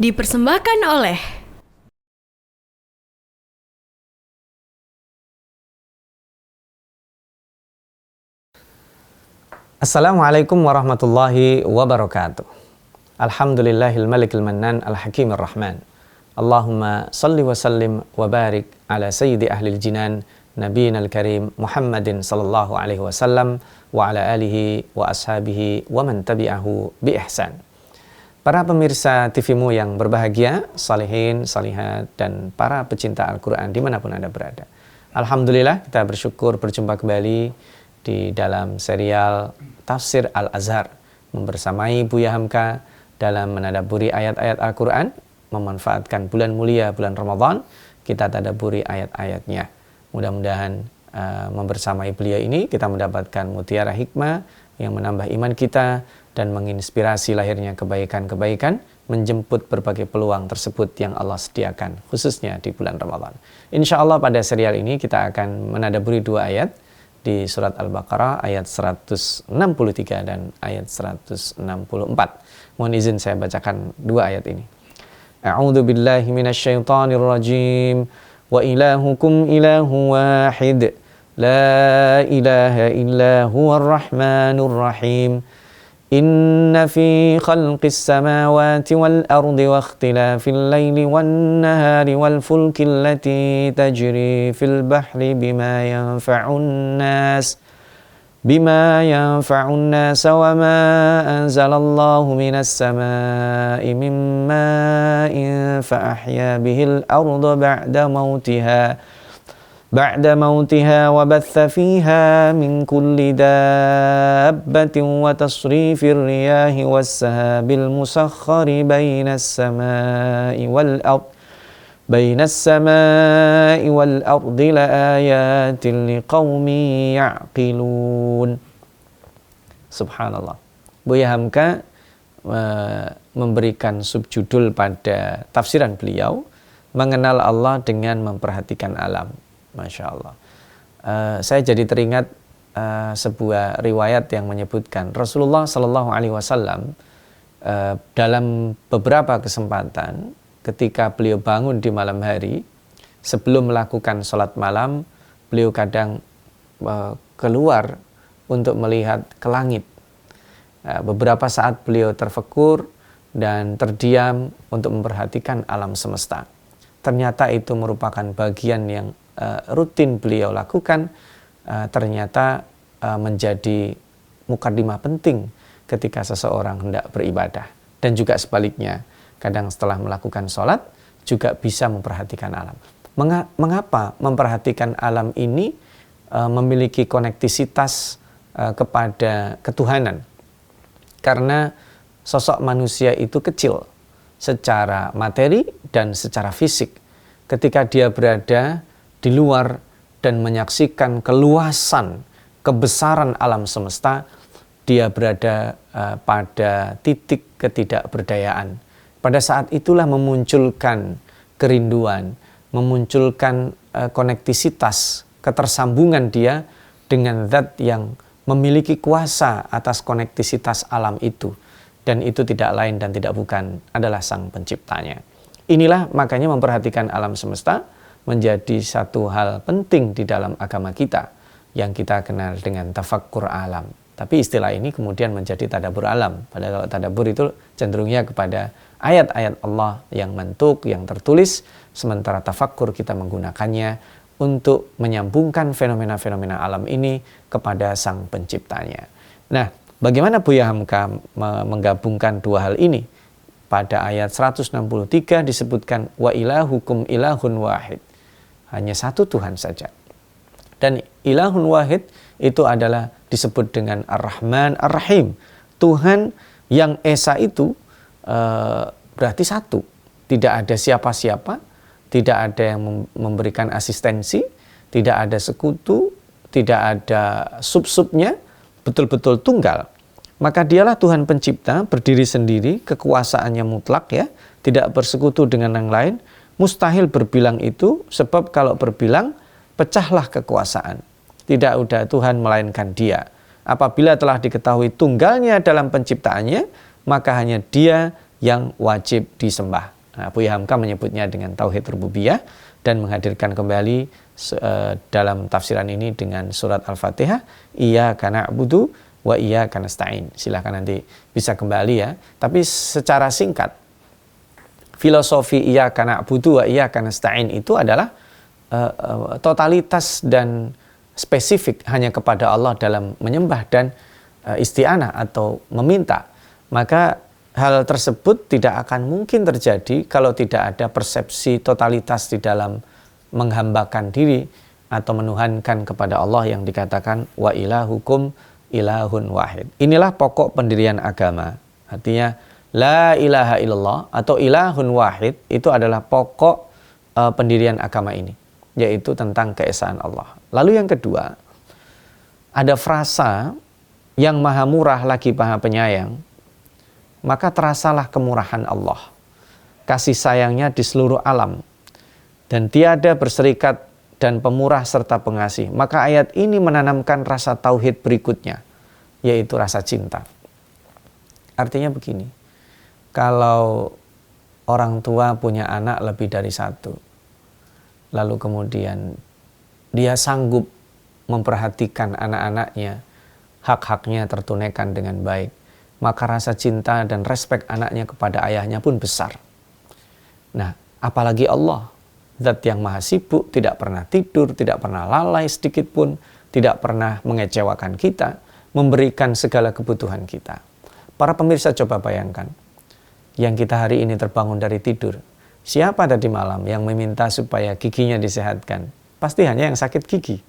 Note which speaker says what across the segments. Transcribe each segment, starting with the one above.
Speaker 1: Dipersembahkan oleh
Speaker 2: Assalamualaikum warahmatullahi wabarakatuh. Alhamdulillahil malikil mannan al-hakimir rahman. Allahumma salli wa sallim wa barik ala sayyidi ahlil jinan nabiyina al-karim Muhammadin sallallahu alaihi wasallam wa ala alihi wa ashabihi wa man tabi'ahu bi ihsan. Para pemirsa TV-mu yang berbahagia, salihin, salihat, dan para pecinta Al-Quran dimanapun Anda berada. Alhamdulillah kita bersyukur berjumpa kembali di dalam serial Tafsir Al-Azhar, membersamai Buya Hamka dalam menadaburi ayat-ayat Al-Quran, memanfaatkan bulan mulia, bulan Ramadan, kita tadaburi ayat-ayatnya. Mudah-mudahan membersamai beliau ini kita mendapatkan mutiara hikmah yang menambah iman kita dan menginspirasi lahirnya kebaikan-kebaikan, menjemput berbagai peluang tersebut yang Allah sediakan, khususnya di bulan Ramadan. Insya Allah pada serial ini kita akan menadaburi dua ayat di surat Al-Baqarah ayat 163 dan ayat 164. Mohon izin saya bacakan dua ayat ini. A'udzu billahi minasyaitonir rajim. Wa ilahukum ilahu wahid. La ilaha illa huwar rahmanur rahim. Inna fi khalqis samawati wal ardi wa ikhtilafil laili wan nahari wal fulki allati tajri fil bahri bima yanfa'un nas wa ma anzalallahu minas samai min ma'in fa ahya bihil arda ba'da mautiha wa batha fiha min kulli dabbatin wa tasrifir riyahi was sahabil musakhkhari bainas samai wal ardi la ayatin liqaumin ya'qilun. Subhanallah. Buya Hamka memberikan subjudul pada tafsiran beliau, mengenal Allah dengan memperhatikan alam. Masya Allah. Saya jadi teringat sebuah riwayat yang menyebutkan Rasulullah Sallallahu Alaihi Wasallam dalam beberapa kesempatan ketika beliau bangun di malam hari sebelum melakukan sholat malam, beliau kadang keluar untuk melihat ke langit. Beberapa saat beliau terfekur dan terdiam untuk memperhatikan alam semesta. Ternyata itu merupakan bagian yang rutin beliau lakukan, ternyata menjadi mukadimah penting ketika seseorang hendak beribadah. Dan juga sebaliknya, kadang setelah melakukan sholat juga bisa memperhatikan alam. Mengapa memperhatikan alam ini memiliki konektisitas kepada ketuhanan? Karena sosok manusia itu kecil secara materi dan secara fisik. Ketika dia berada di luar dan menyaksikan keluasan, kebesaran alam semesta, dia berada pada titik ketidakberdayaan. Pada saat itulah memunculkan kerinduan, memunculkan konektisitas, ketersambungan dia dengan zat yang memiliki kuasa atas konektisitas alam itu. Dan itu tidak lain dan tidak bukan adalah Sang Penciptanya. Inilah makanya memperhatikan alam semesta menjadi satu hal penting di dalam agama kita yang kita kenal dengan tafakkur alam. Tapi istilah ini kemudian menjadi tadabbur alam. Padahal kalau tadabbur itu cenderungnya kepada ayat-ayat Allah yang mantuk, yang tertulis, sementara tafakkur kita menggunakannya untuk menyambungkan fenomena-fenomena alam ini kepada Sang Penciptanya. Nah, bagaimana Buya Hamka menggabungkan dua hal ini? Pada ayat 163 disebutkan wa ilahukum ilahun wahid. Hanya satu Tuhan saja. Dan ilahun wahid itu adalah disebut dengan Ar-Rahman Ar-Rahim. Tuhan yang Esa itu berarti satu. Tidak ada siapa-siapa, tidak ada yang memberikan asistensi, tidak ada sekutu, tidak ada sub-subnya, betul-betul tunggal. Maka dialah Tuhan pencipta, berdiri sendiri, kekuasaannya mutlak ya, tidak bersekutu dengan yang lain. Mustahil berbilang itu, sebab kalau berbilang, pecahlah kekuasaan. Tidak ada Tuhan melainkan Dia. Apabila telah diketahui tunggalnya dalam penciptaannya, maka hanya Dia yang wajib disembah. Nah, Buya Hamka menyebutnya dengan tauhid rububiyah dan menghadirkan kembali dalam tafsiran ini dengan surat Al-Fatihah, iyyaka na'budu wa iyyaka nasta'in. Silahkan nanti bisa kembali ya. Tapi secara singkat, filosofi iyyaka na'budu wa iyyaka nasta'in itu adalah totalitas dan spesifik hanya kepada Allah dalam menyembah dan isti'anah atau meminta. Maka hal tersebut tidak akan mungkin terjadi kalau tidak ada persepsi totalitas di dalam menghambakan diri atau menuhankan kepada Allah yang dikatakan wa ilahukum ilahun wahid. Inilah pokok pendirian agama. Artinya la ilaha illallah atau ilahun wahid itu adalah pokok pendirian agama ini, yaitu tentang keesaan Allah. Lalu yang kedua, ada frasa yang maha murah lagi maha penyayang, maka terasalah kemurahan Allah, kasih sayangnya di seluruh alam, dan tiada berserikat dan pemurah serta pengasih. Maka ayat ini menanamkan rasa tauhid berikutnya, yaitu rasa cinta. Artinya begini, kalau orang tua punya anak lebih dari satu, lalu kemudian dia sanggup memperhatikan anak-anaknya, hak-haknya tertunaikan dengan baik, maka rasa cinta dan respek anaknya kepada ayahnya pun besar. Nah, apalagi Allah, zat yang maha sibuk, tidak pernah tidur, tidak pernah lalai sedikit pun, tidak pernah mengecewakan kita, memberikan segala kebutuhan kita. Para pemirsa coba bayangkan, yang kita hari ini terbangun dari tidur, siapa tadi malam yang meminta supaya giginya disehatkan? Pasti hanya yang sakit gigi.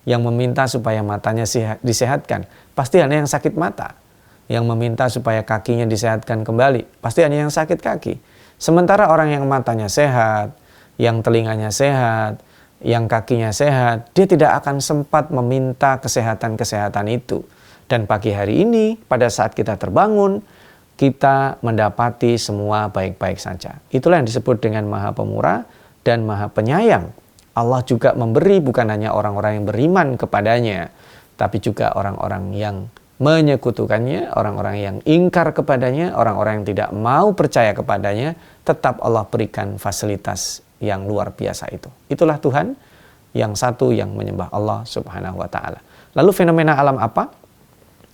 Speaker 2: Yang meminta supaya matanya disehatkan, pasti hanya yang sakit mata. Yang meminta supaya kakinya disehatkan kembali, pasti hanya yang sakit kaki. Sementara orang yang matanya sehat, yang telinganya sehat, yang kakinya sehat, dia tidak akan sempat meminta kesehatan-kesehatan itu. Dan pagi hari ini, pada saat kita terbangun, kita mendapati semua baik-baik saja. Itulah yang disebut dengan maha pemurah dan maha penyayang. Allah juga memberi bukan hanya orang-orang yang beriman kepadanya, tapi juga orang-orang yang menyekutukannya, orang-orang yang ingkar kepadanya, orang-orang yang tidak mau percaya kepadanya, tetap Allah berikan fasilitas yang luar biasa itu. Itulah Tuhan yang satu yang menyembah Allah Subhanahu wa ta'ala. Lalu fenomena alam apa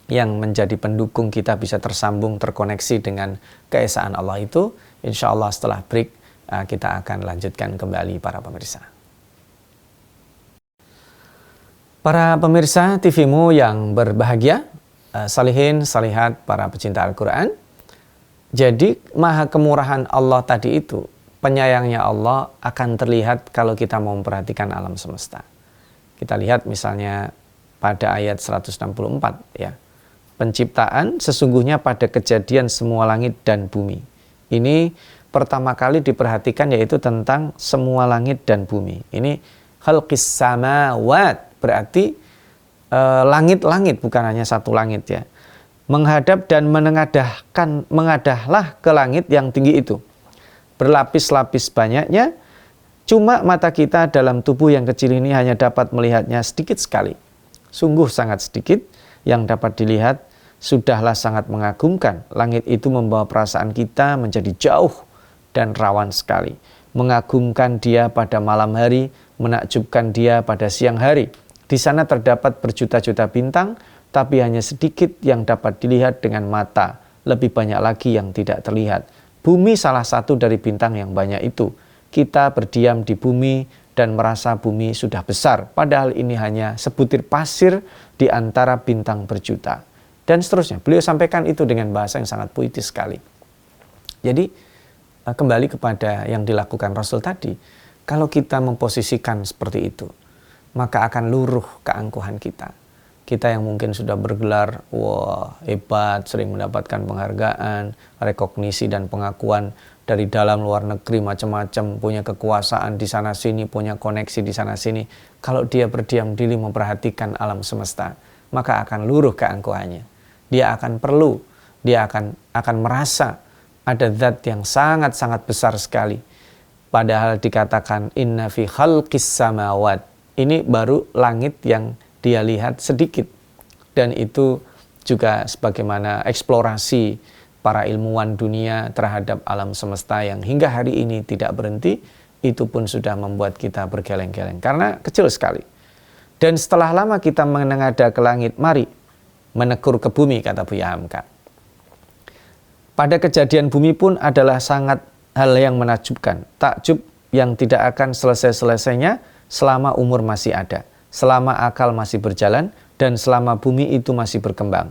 Speaker 2: yang menjadi pendukung kita bisa tersambung, terkoneksi dengan keesaan Allah itu? Insya Allah setelah break kita akan lanjutkan kembali para pemirsa. Para pemirsa TV-mu yang berbahagia, salihin, salihat, para pecinta Al-Quran. Jadi maha kemurahan Allah tadi itu, penyayangnya Allah akan terlihat kalau kita mau memperhatikan alam semesta. Kita lihat misalnya pada ayat 164 ya. Penciptaan sesungguhnya pada kejadian semua langit dan bumi. Ini pertama kali diperhatikan yaitu tentang semua langit dan bumi. Ini khalqis samawat, berarti langit-langit, bukan hanya satu langit ya. Menghadap dan mengadahlah ke langit yang tinggi itu. Berlapis-lapis banyaknya, cuma mata kita dalam tubuh yang kecil ini hanya dapat melihatnya sedikit sekali. Sungguh sangat sedikit yang dapat dilihat, sudahlah sangat mengagumkan. Langit itu membawa perasaan kita menjadi jauh dan rawan sekali. Mengagumkan dia pada malam hari, menakjubkan dia pada siang hari. Di sana terdapat berjuta-juta bintang, tapi hanya sedikit yang dapat dilihat dengan mata. Lebih banyak lagi yang tidak terlihat. Bumi salah satu dari bintang yang banyak itu. Kita berdiam di bumi dan merasa bumi sudah besar. Padahal ini hanya sebutir pasir di antara bintang berjuta. Dan seterusnya. Beliau sampaikan itu dengan bahasa yang sangat puitis sekali. Jadi kembali kepada yang dilakukan Rasul tadi. Kalau kita memposisikan seperti itu, maka akan luruh keangkuhan kita. Kita yang mungkin sudah bergelar, wah hebat, sering mendapatkan penghargaan, rekognisi dan pengakuan dari dalam luar negeri macam-macam, punya kekuasaan di sana sini, punya koneksi di sana sini. Kalau dia berdiam diri memperhatikan alam semesta, maka akan luruh keangkuhannya. Dia akan perlu, dia akan merasa ada zat yang sangat-sangat besar sekali. Padahal dikatakan inna fi khalqis samawat. Ini baru langit yang dia lihat sedikit. Dan itu juga sebagaimana eksplorasi para ilmuwan dunia terhadap alam semesta yang hingga hari ini tidak berhenti, itu pun sudah membuat kita bergeleng-geleng karena kecil sekali. Dan setelah lama kita menengadah ke langit, mari menegur ke bumi, kata Buya Hamka. Pada kejadian bumi pun adalah sangat hal yang menakjubkan, takjub yang tidak akan selesai-selesainya selama umur masih ada, selama akal masih berjalan, dan selama bumi itu masih berkembang.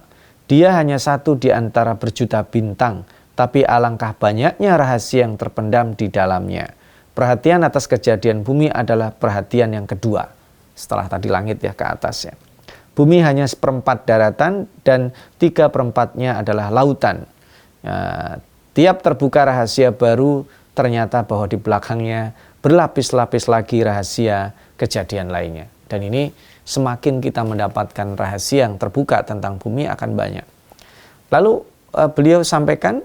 Speaker 2: Dia hanya satu di antara berjuta bintang, tapi alangkah banyaknya rahasia yang terpendam di dalamnya. Perhatian atas kejadian bumi adalah perhatian yang kedua, setelah tadi langit ya ke atas ya. Bumi hanya seperempat daratan dan 3/4-nya adalah lautan. Tiap terbuka rahasia baru, ternyata bahwa di belakangnya berlapis-lapis lagi rahasia kejadian lainnya. Dan ini semakin kita mendapatkan rahasia yang terbuka tentang bumi akan banyak. Lalu beliau sampaikan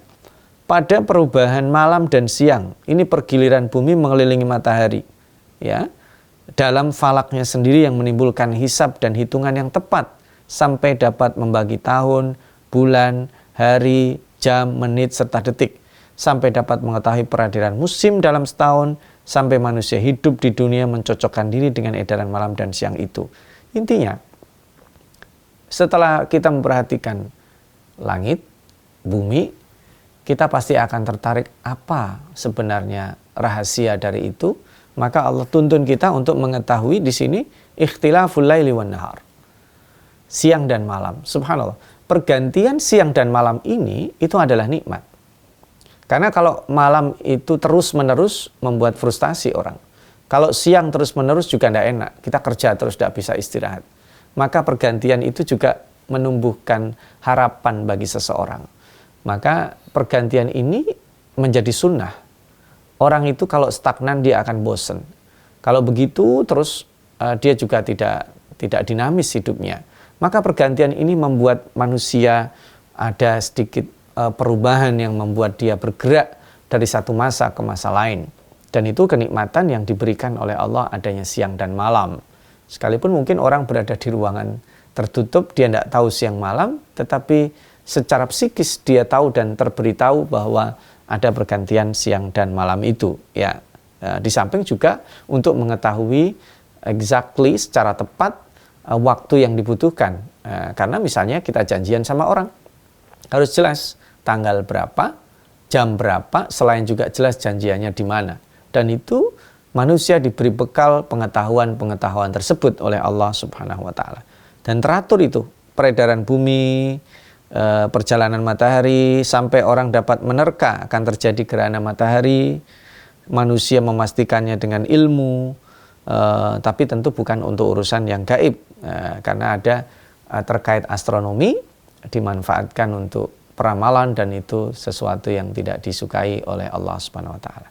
Speaker 2: pada perubahan malam dan siang, ini pergiliran bumi mengelilingi matahari, ya, dalam falaknya sendiri yang menimbulkan hisab dan hitungan yang tepat sampai dapat membagi tahun, bulan, hari, jam, menit, serta detik, sampai dapat mengetahui peradilan musim dalam setahun, sampai manusia hidup di dunia mencocokkan diri dengan edaran malam dan siang itu. Intinya, setelah kita memperhatikan langit, bumi, kita pasti akan tertarik apa sebenarnya rahasia dari itu. Maka Allah tuntun kita untuk mengetahui di sini ikhtilaful laili wan nahar. Siang dan malam. Subhanallah. Pergantian siang dan malam ini itu adalah nikmat. Karena kalau malam itu terus-menerus membuat frustasi orang. Kalau siang terus-menerus juga tidak enak. Kita kerja terus tidak bisa istirahat. Maka pergantian itu juga menumbuhkan harapan bagi seseorang. Maka pergantian ini menjadi sunnah. Orang itu kalau stagnan dia akan bosen. Kalau begitu terus dia juga tidak dinamis hidupnya. Maka pergantian ini membuat manusia ada sedikit perubahan yang membuat dia bergerak dari satu masa ke masa lain. Dan itu kenikmatan yang diberikan oleh Allah adanya siang dan malam. Sekalipun mungkin orang berada di ruangan tertutup, dia tidak tahu siang malam, tetapi secara psikis dia tahu dan terberitahu bahwa ada pergantian siang dan malam itu. Ya, di samping juga untuk mengetahui exactly secara tepat waktu yang dibutuhkan. Karena misalnya kita janjian sama orang, harus jelas tanggal berapa, jam berapa, selain juga jelas janjiannya di mana. Dan itu manusia diberi bekal pengetahuan-pengetahuan tersebut oleh Allah Subhanahu wa taala. Dan teratur itu peredaran bumi, perjalanan matahari, sampai orang dapat menerka akan terjadi gerhana matahari. Manusia memastikannya dengan ilmu, tapi tentu bukan untuk urusan yang gaib, karena ada terkait astronomi dimanfaatkan untuk peramalan, dan itu sesuatu yang tidak disukai oleh Allah Subhanahu wa taala.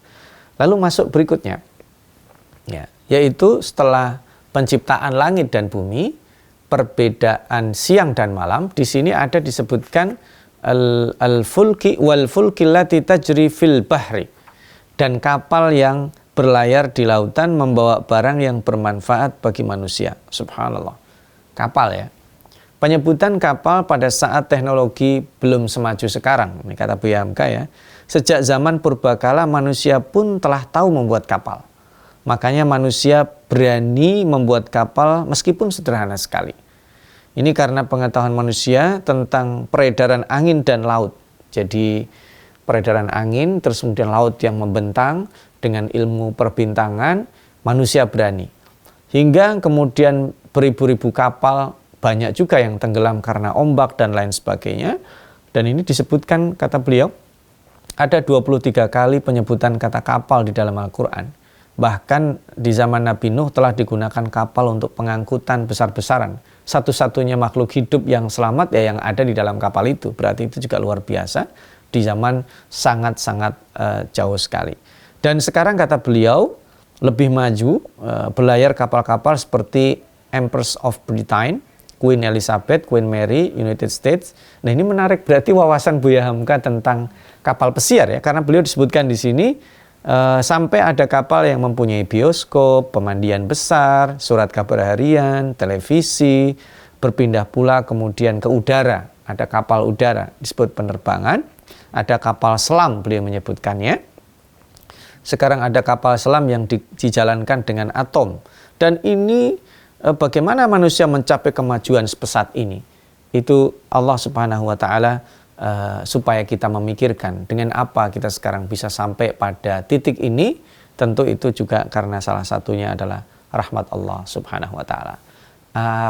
Speaker 2: Lalu masuk berikutnya, ya, yaitu setelah penciptaan langit dan bumi, perbedaan siang dan malam. Di sini ada disebutkan al-fulki wal fulki allati tajri fil bahri, dan kapal yang berlayar di lautan membawa barang yang bermanfaat bagi manusia. Subhanallah. Kapal ya. Penyebutan kapal pada saat teknologi belum semaju sekarang, ini kata Buya Hamka ya. Sejak zaman purbakala manusia pun telah tahu membuat kapal. Makanya manusia berani membuat kapal meskipun sederhana sekali. Ini karena pengetahuan manusia tentang peredaran angin dan laut. Jadi peredaran angin terus kemudian laut yang membentang, dengan ilmu perbintangan manusia berani. Hingga kemudian beribu-ribu kapal, banyak juga yang tenggelam karena ombak dan lain sebagainya. Dan ini disebutkan, kata beliau, ada 23 kali penyebutan kata kapal di dalam Al-Quran. Bahkan di zaman Nabi Nuh telah digunakan kapal untuk pengangkutan besar-besaran. Satu-satunya makhluk hidup yang selamat ya yang ada di dalam kapal itu. Berarti itu juga luar biasa di zaman sangat-sangat jauh sekali. Dan sekarang kata beliau lebih maju, berlayar kapal-kapal seperti Empress of Britain, Queen Elizabeth, Queen Mary, United States. Nah ini menarik, berarti wawasan Buya Hamka tentang kapal pesiar ya, karena beliau disebutkan di sini sampai ada kapal yang mempunyai bioskop, pemandian besar, surat kabar harian, televisi, berpindah pula kemudian ke udara, ada kapal udara disebut penerbangan. ada kapal selam beliau menyebutkannya. Sekarang ada kapal selam yang dijalankan dengan atom. Dan ini bagaimana manusia mencapai kemajuan sepesat ini? Itu Allah Subhanahu wa taala supaya kita memikirkan dengan apa kita sekarang bisa sampai pada titik ini. Tentu itu juga karena salah satunya adalah rahmat Allah Subhanahu wa taala.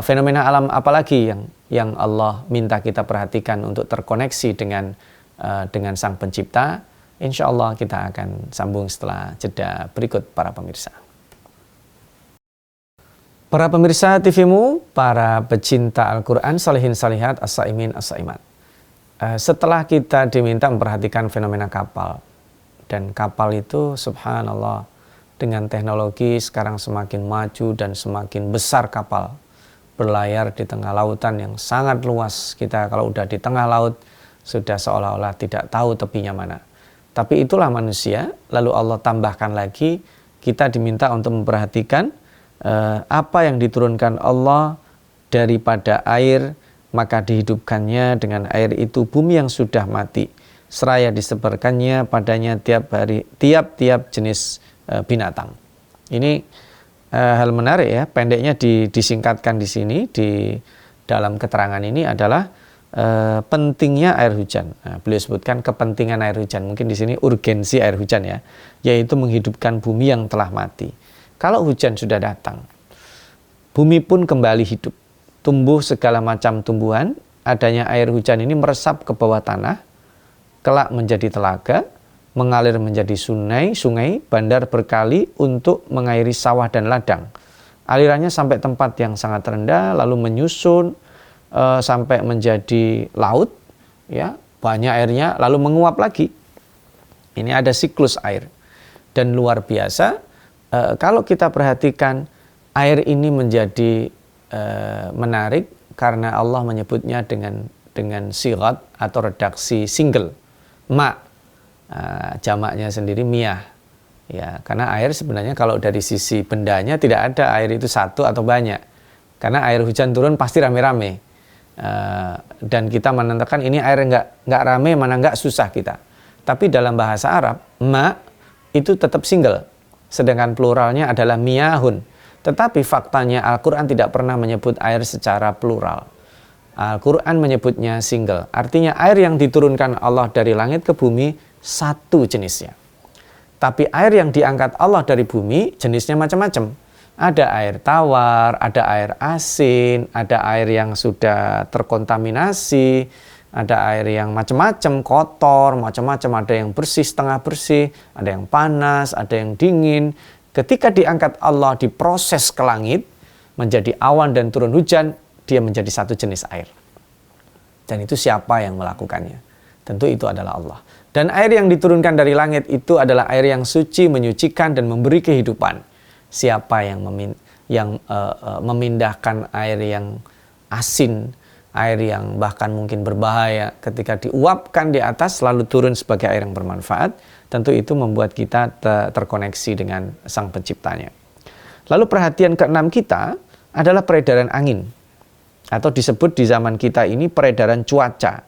Speaker 2: Fenomena alam apalagi yang Allah minta kita perhatikan untuk terkoneksi dengan Sang Pencipta? Insya Allah kita akan sambung setelah jeda berikut para pemirsa. Para pemirsa TVmu, para pecinta Al-Quran, salihin salihat, as-saimin as-saimat. Setelah kita diminta memperhatikan fenomena kapal, dan kapal itu subhanallah dengan teknologi sekarang semakin maju dan semakin besar kapal berlayar di tengah lautan yang sangat luas. Kita kalau udah di tengah laut sudah seolah-olah tidak tahu tepinya mana. Tapi itulah manusia. Lalu Allah tambahkan lagi, kita diminta untuk memperhatikan apa yang diturunkan Allah daripada air, maka dihidupkannya dengan air itu bumi yang sudah mati, seraya disebarkannya padanya tiap-tiap jenis binatang. Ini hal menarik ya, pendeknya disingkatkan di sini, di dalam keterangan ini adalah pentingnya air hujan. Nah, beliau sebutkan kepentingan air hujan, mungkin di sini urgensi air hujan ya, yaitu menghidupkan bumi yang telah mati. Kalau hujan sudah datang, bumi pun kembali hidup, tumbuh segala macam tumbuhan, adanya air hujan ini meresap ke bawah tanah, kelak menjadi telaga, mengalir menjadi sungai, bandar berkali untuk mengairi sawah dan ladang. Alirannya sampai tempat yang sangat rendah, lalu menyusun sampai menjadi laut, ya, banyak airnya, lalu menguap lagi. Ini ada siklus air. Dan luar biasa, kalau kita perhatikan, air ini menjadi menarik karena Allah menyebutnya dengan sigat atau redaksi single. Jamaknya sendiri miyah, ya, karena air sebenarnya kalau dari sisi bendanya tidak ada air itu satu atau banyak, karena air hujan turun pasti rame-rame, dan kita menentukan ini air nggak rame mana nggak, susah kita. Tapi dalam bahasa Arab itu tetap single, sedangkan pluralnya adalah miyahun. Tetapi faktanya Al-Quran tidak pernah menyebut air secara plural. Al-Quran menyebutnya single, artinya air yang diturunkan Allah dari langit ke bumi satu jenisnya. Tapi air yang diangkat Allah dari bumi jenisnya macam-macam. Ada air tawar, ada air asin, ada air yang sudah terkontaminasi, ada air yang macam-macam, kotor, macam-macam, ada yang bersih, setengah bersih, ada yang panas, ada yang dingin. Ketika diangkat Allah, diproses ke langit, menjadi awan dan turun hujan, dia menjadi satu jenis air. Dan itu siapa yang melakukannya? Tentu itu adalah Allah. Dan air yang diturunkan dari langit itu adalah air yang suci, menyucikan dan memberi kehidupan. Siapa yang memindahkan air yang asin, air yang bahkan mungkin berbahaya, ketika diuapkan di atas lalu turun sebagai air yang bermanfaat, tentu itu membuat kita terkoneksi dengan Sang Penciptanya. Lalu perhatian keenam kita adalah peredaran angin, atau disebut di zaman kita ini peredaran cuaca.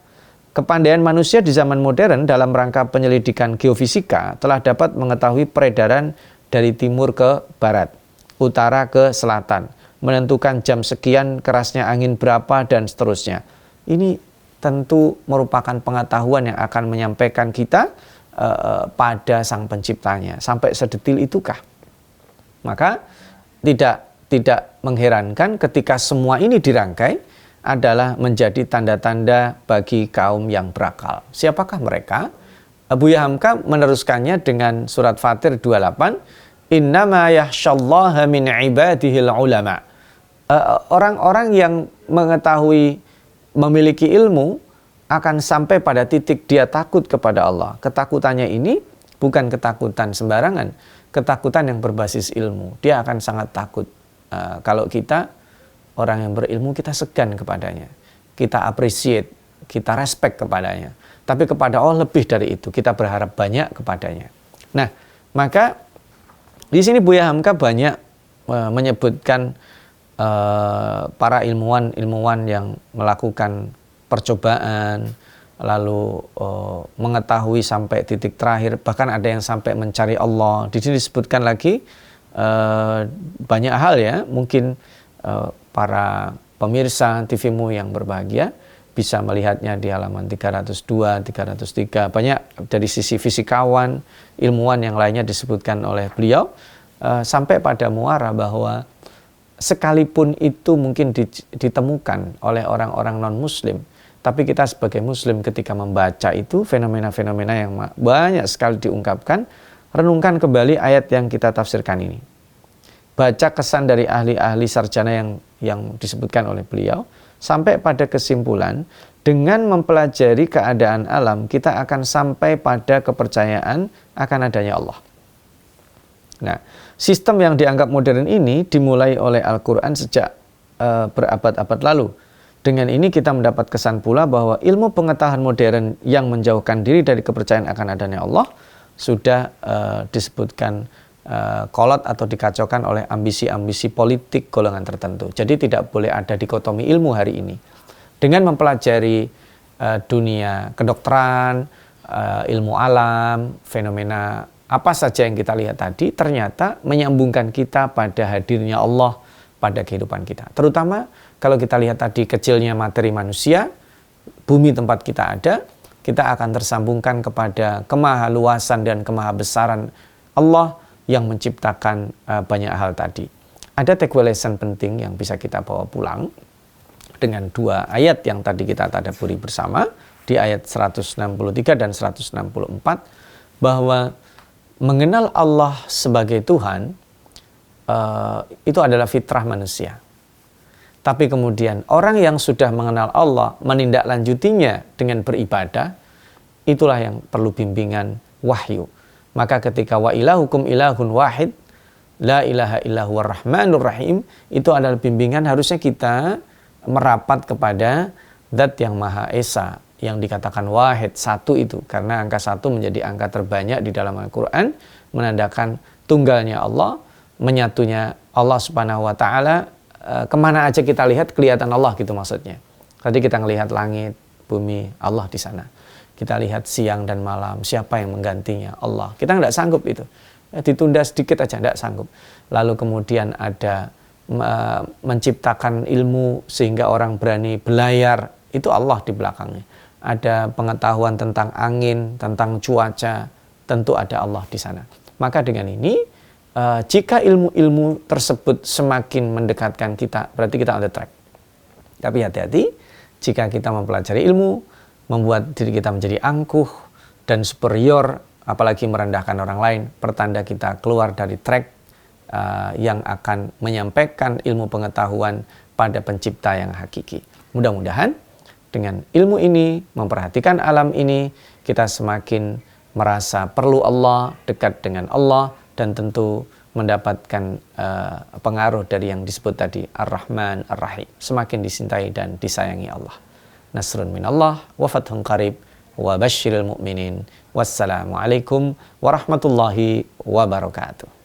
Speaker 2: Kepandaian manusia di zaman modern dalam rangka penyelidikan geofisika telah dapat mengetahui peredaran dari timur ke barat, utara ke selatan, menentukan jam sekian kerasnya angin berapa dan seterusnya. Ini tentu merupakan pengetahuan yang akan menyampaikan kita pada Sang Penciptanya. Sampai sedetil itukah? Maka tidak mengherankan ketika semua ini dirangkai adalah menjadi tanda-tanda bagi kaum yang berakal. Siapakah mereka? Buya Hamka meneruskannya dengan surat Fatir 28, innama yakhsyallaha min ibadihil ulama. Orang-orang yang mengetahui, memiliki ilmu akan sampai pada titik dia takut kepada Allah. Ketakutannya ini bukan ketakutan sembarangan, ketakutan yang berbasis ilmu. Dia akan sangat takut. Kalau kita orang yang berilmu, kita segan kepadanya, kita appreciate, kita respect kepadanya. Tapi kepada Allah lebih dari itu, kita berharap banyak kepadanya. Nah, maka di sini Buya Hamka banyak menyebutkan para ilmuwan yang melakukan percobaan, lalu mengetahui sampai titik terakhir, bahkan ada yang sampai mencari Allah. Di sini disebutkan lagi banyak hal ya, mungkin para pemirsa TV-mu yang berbahagia bisa melihatnya di halaman 302, 303. Banyak dari sisi fisikawan, ilmuwan yang lainnya disebutkan oleh beliau, sampai pada muara bahwa sekalipun itu mungkin ditemukan oleh orang-orang non-muslim, tapi kita sebagai muslim ketika membaca itu fenomena-fenomena yang banyak sekali diungkapkan, renungkan kembali ayat yang kita tafsirkan ini. Baca kesan dari ahli-ahli sarjana yang disebutkan oleh beliau, sampai pada kesimpulan, dengan mempelajari keadaan alam, kita akan sampai pada kepercayaan akan adanya Allah. Nah, sistem yang dianggap modern ini dimulai oleh Al-Quran sejak berabad-abad lalu. Dengan ini kita mendapat kesan pula bahwa ilmu pengetahuan modern yang menjauhkan diri dari kepercayaan akan adanya Allah sudah disebutkan kolot atau dikacaukan oleh ambisi-ambisi politik golongan tertentu. Jadi tidak boleh ada dikotomi ilmu hari ini. Dengan mempelajari dunia kedokteran, ilmu alam, fenomena apa saja yang kita lihat tadi, ternyata menyambungkan kita pada hadirnya Allah pada kehidupan kita. Terutama kalau kita lihat tadi kecilnya materi manusia, bumi tempat kita ada, kita akan tersambungkan kepada kemahaluasan dan kemahabesaran Allah yang menciptakan banyak hal tadi. Ada takeaway lesson penting yang bisa kita bawa pulang dengan dua ayat yang tadi kita tadabburi bersama di ayat 163 dan 164, bahwa mengenal Allah sebagai Tuhan itu adalah fitrah manusia. Tapi kemudian orang yang sudah mengenal Allah menindaklanjutinya dengan beribadah, itulah yang perlu bimbingan wahyu. Maka ketika wa ilahukum ilahun wahid, la ilaha illahu rahmanur rahim, itu adalah bimbingan harusnya kita merapat kepada zat yang maha esa, yang dikatakan wahid, satu itu. Karena angka satu menjadi angka terbanyak di dalam Al-Quran, menandakan tunggalnya Allah, menyatunya Allah subhanahu wa ta'ala. Kemana aja kita lihat kelihatan Allah gitu maksudnya. Tadi kita ngelihat langit, bumi, Allah di sana. Kita lihat siang dan malam, siapa yang menggantinya? Allah. Kita nggak sanggup itu. Ditunda sedikit aja nggak sanggup. Lalu kemudian ada menciptakan ilmu sehingga orang berani belayar, itu Allah di belakangnya. Ada pengetahuan tentang angin, tentang cuaca, tentu ada Allah di sana. Maka dengan ini, jika ilmu-ilmu tersebut semakin mendekatkan kita, berarti kita on the track. Tapi hati-hati, jika kita mempelajari ilmu, membuat diri kita menjadi angkuh dan superior, apalagi merendahkan orang lain, pertanda kita keluar dari track yang akan menyampaikan ilmu pengetahuan pada pencipta yang hakiki. Mudah-mudahan dengan ilmu ini, memperhatikan alam ini, kita semakin merasa perlu Allah, dekat dengan Allah, dan tentu mendapatkan pengaruh dari yang disebut tadi Ar-Rahman Ar-Rahim, semakin dicintai dan disayangi Allah. Nasrun minallah wa fathun qarib wa basyiril mu'minin. Wassalamualaikum warahmatullahi wabarakatuh.